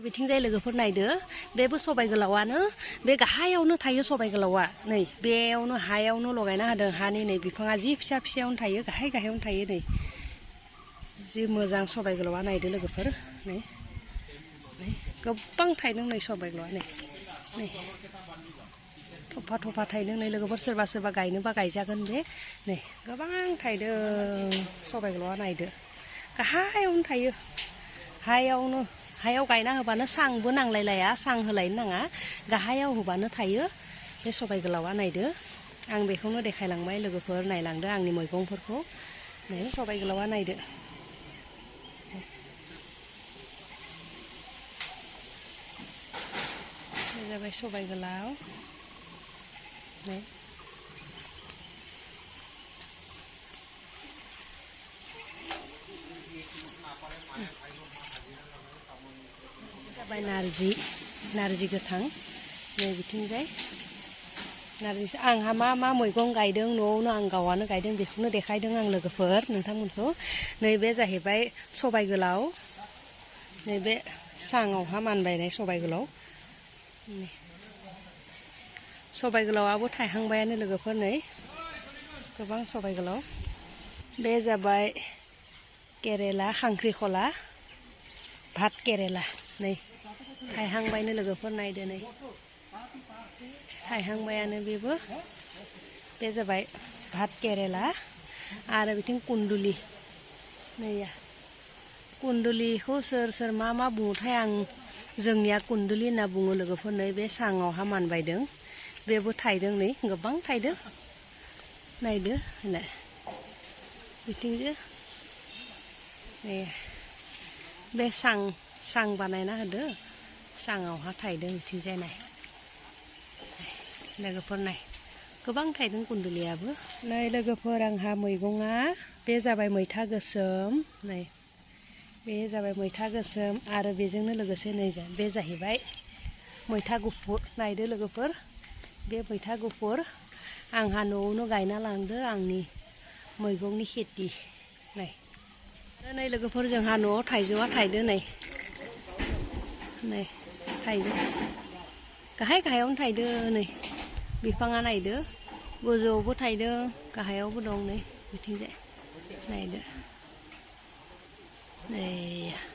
बिथिंजाय लोगोफोर नायदो बेबो सबाइ गोलावानो बे गाहायावनो थायो सबाइ गोलावा नै बेयावनो हायावनो लगायना होदों हानि नै बिफाङा जि फिसा फिसायावनो थायो गाहायावनो थायो नै जि मोजां सबाइ गोलावा नायदो लोगोफोर नै नै गोबां थायदों नै सबाइ गोलावा नै नै थफा थफा थायदों नै लोगोफोर सोरबा सोरबा गायनोबा गायजागोन बे नै गोबां थायदों सबाइ गोलावा नायदो गाहायावनो थायो हायाव गायना होबानो सांबो नांलायलाया सां होलायनो नाङा गाहायाव होबानो थायो बे सबाइ गोलावा नायदो आं बेखौनो देखायलांबाय लोगोफोर नायलांदो आंनि मैगंफोरखौ नै सबाइ गोलावा नायदो बे जाबाय सबाइ गोलाव नै जाबाय नारजि गोथां नै बिथिंजाय नारजि आंहा मा मा मैगं गायदों न'आवनो आं गावआनो गायदों बेखौनो देखायदों आं लोगोफोर नोंथांमोनखौ नैबे जाहैबाय सबाइ गोलाव नैबे सांआवहा मानबायनाय सबाइ गोलाव सबाइ गोलावाबो थायहांबायानो लोगोफोर नै गोबां सबाइ गोलाव बे जाबाय केरेला खांख्रिखला भात केरेला नै थायहांबायनो लोगोफोर नायदो नै थायहांबायानो बेबो बे जाबाय भात केरेला आरो बिथिं कुन्दुलि नैया कुन्दुलिखौ सोर मा बुङोथाय आं जोंनिया कुन्दुलि होनना बुङो लोगोफोर नै बे सांआवहा मानबायदों बेबो थायदों नै गोबां थायदों नायदो होनलाय बिथिंजो नै बे सां बानायना होदो सांआवहा थायदों बिथिंजाय नाय लोगोफोर नाय गोबां थायदों कुन्दुलियाबो नै लोगोफोर आंहा मैगङा बे जाबाय मैथा गोसोम नै बे जाबाय मैथा गोसोम आरो बेजोंनो लोगोसे नै बे जाहैबाय मैथा गुफुर नायदो लोगोफोर बे मैथा गुफुर आंहा न'आवनो गायना लांदो आंनि मैगंनि खेथि नै लोगोफोर जोंहा न'आव थाइजौआ थायदो नै थाइजौ गाहायावनो थायदो नै बिफाङा नायदो गोजौआवबो थायदों गाहायावबो दं नै बिथिंजाय नायदो नै